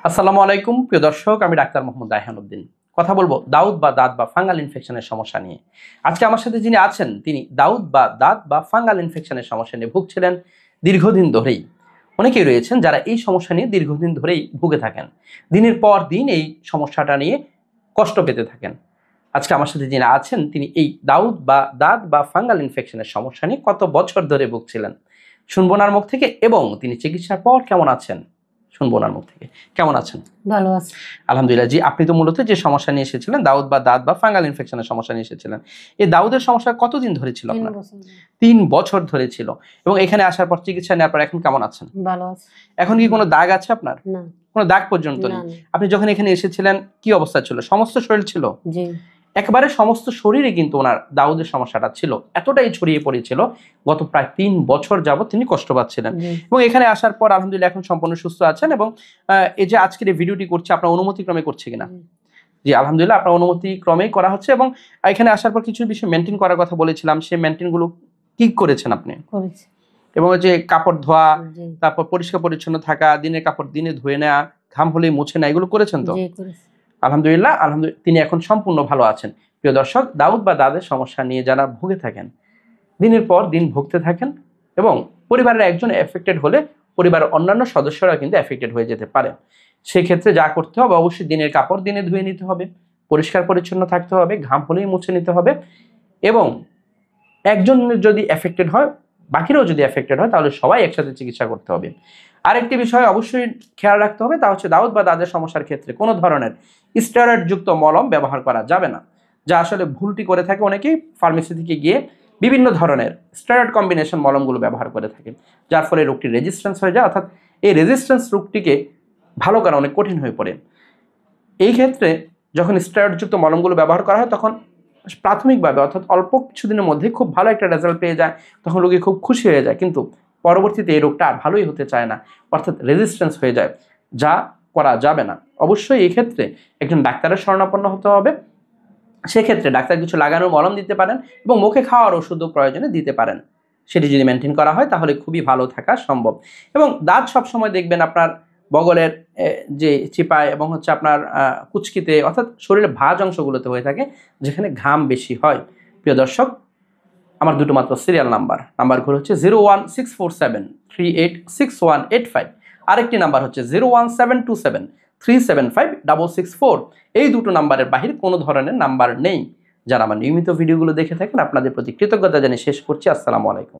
আসসালামু আলাইকুম প্রিয় দর্শক, আমি ডাক্তার মোহাম্মদ রায়হান উদ্দিন। কথা বলবো দাউদ বা দাঁত বা ফাঙ্গাল ইনফেকশনের সমস্যা নিয়ে। আজকে আমার সাথে যিনি আছেন তিনি দাউদ বা দাঁত বা ফাঙ্গাল ইনফেকশনের সমস্যা নিয়ে ভুগছিলেন দীর্ঘদিন ধরেই। অনেকেই রয়েছেন যারা এই সমস্যা নিয়ে দীর্ঘদিন ধরেই ভুগে থাকেন, দিনের পর দিন এই সমস্যাটা নিয়ে কষ্ট পেতে থাকেন। আজকে আমার সাথে যিনি আছেন তিনি এই দাউদ বা দাঁত বা ফাঙ্গাল ইনফেকশনের সমস্যা নিয়ে কত বছর ধরে ভুগছিলেন শুনবো ওনার মুখ থেকে, এবং তিনি চিকিৎসার পর কেমন আছেন শুনবো ওনার মুখ থেকে। কেমন আছেন? ভালো আছে। আলহামদুলিল্লাহ। জি, আপনি তো মূলত যে সমস্যা নিয়ে এসেছিলেন দাউদ বা দাঁত বা ফাঙ্গাল ইনফেকশনের সমস্যা নিয়ে এসেছিলেন। এই দাউদের সমস্যা কতদিন ধরে ছিল 3 আপনার? বছর। 3 বছর ধরে ছিল। এবং এখানে আসার পর চিকিৎসা নেওয়ার পর এখন কেমন আছেন? ভালো আছে। এখন কি কোনো দাগ আছে আপনার? না। কোনো দাগ পর্যন্ত না, নেই। না। আপনি যখন এখানে এসেছিলেন কি অবস্থা ছিল? সমস্ত শরীর ছিল? জি। একেবারে সমস্ত শরীরে কিন্তু ওনার দাউদের সমস্যাটা ছিল। এতটাই ছড়িয়ে পড়েছিল, গত প্রায় 3 বছর যাবৎ তিনি কষ্ট পাচ্ছিলেন। জি। এবং এখানে আসার পর আলহামদুলিল্লাহ এখন সম্পূর্ণ সুস্থ আছেন। এবং এই যে আজকের এই ভিডিওটি করছি আপনার অনুমতিক্রমে করছি কিনা? জি। জি, আলহামদুলিল্লাহ আপনার অনুমতিক্রমেই করা হচ্ছে। এবং এখানে আসার পর কিছু বিষয় মেইনটেইন করার কথা বলেছিলাম, সেই মেইনটেইন গুলো কি করেছেন আপনি? করেছি। এবং ওই যে কাপড় ধোয়া, জি। তারপর পরিষ্কার পরিচ্ছন্ন থাকা, দিনের কাপড় দিনে ধুয়ে নেওয়া, ঘাম হলেই মুছে নেওয়া, এগুলো করেছেন তো? জি, করেছি। আলহামদুলিল্লাহ, তিনি এখন সম্পূর্ণ ভালো আছেন। প্রিয় দর্শক, দাউদ বা দাঁতের সমস্যা নিয়ে যারা ভুগে থাকেন, দিনের পর দিন ভুগতে থাকেন, এবং পরিবারের একজন এফেক্টেড হলে পরিবারের অন্যান্য সদস্যরা কিন্তু এফেক্টেড হয়ে যেতে পারে। সেক্ষেত্রে যা করতে হবে, অবশ্যই দিনের কাপড় দিনে ধুয়ে নিতে হবে, পরিষ্কার পরিচ্ছন্ন থাকতে হবে, ঘাম হলেই মুছে নিতে হবে। এবং একজন যদি এফেক্টেড হয়, বাকিরাও যদি এফেক্টেড হয়, তাহলে সবাই একসাথে চিকিৎসা করতে হবে। আরেকটি বিষয় অবশ্যই খেয়াল রাখতে হবে, তা হচ্ছে দাউদ বা দাঁতের সমস্যার ক্ষেত্রে কোনো ধরনের স্টেরয়েড যুক্ত মলম ব্যবহার করা যাবে না। যা আসলে ভুলটি করে থাকে অনেকেই, ফার্মেসি থেকে গিয়ে বিভিন্ন ধরনের স্টেরয়েড কম্বিনেশন মলমগুলো ব্যবহার করে থাকে, যার ফলে রোগটি রেজিস্ট্যান্স হয়ে যায়, অর্থাৎ এই রেজিস্ট্যান্স রোগটিকে ভালো করা অনেক কঠিন হয়ে পড়ে। এই ক্ষেত্রে যখন স্টেরয়েডযুক্ত মলমগুলো ব্যবহার করা হয়, তখন প্রাথমিকভাবে অর্থাৎ অল্প কিছুদিনের মধ্যে খুব ভালো একটা রেজাল্ট পেয়ে যায়, তখন রোগী খুব খুশি হয়ে যায়, কিন্তু পরবর্তীতে এই রোগটা আর ভালোই হতে চায় না, অর্থাৎ রেজিস্ট্যান্স হয়ে যায়, যা করা যাবে না। অবশ্যই এই ক্ষেত্রে একজন ডাক্তারের শরণাপন্ন হতে হবে। সেক্ষেত্রে ডাক্তার কিছু লাগানোর মলম দিতে পারেন, এবং মুখে খাওয়ার ওষুধও প্রয়োজনে দিতে পারেন। সেটি যদি মেনটেন করা হয় তাহলে খুবই ভালো থাকা সম্ভব। এবং দাঁত সবসময় দেখবেন আপনার বগলের যে চিপায় এবং হচ্ছে আপনার কুচকিতে, অর্থাৎ শরীরের ভাঁজ অংশগুলোতে হয়ে থাকে, যেখানে ঘাম বেশি হয়। প্রিয় দর্শক, আমার দুটো মাত্র সিরিয়াল নাম্বারগুলো হচ্ছে 01647386185, আরেকটি নাম্বার হচ্ছে 01727375664। এই দুটো নাম্বারের বাহিরে কোনো ধরনের নাম্বার নেই। যারা আমার নিয়মিত ভিডিওগুলো দেখে থাকেন, আপনাদের প্রতি কৃতজ্ঞতা জানিয়ে শেষ করছি। আসসালামু আলাইকুম।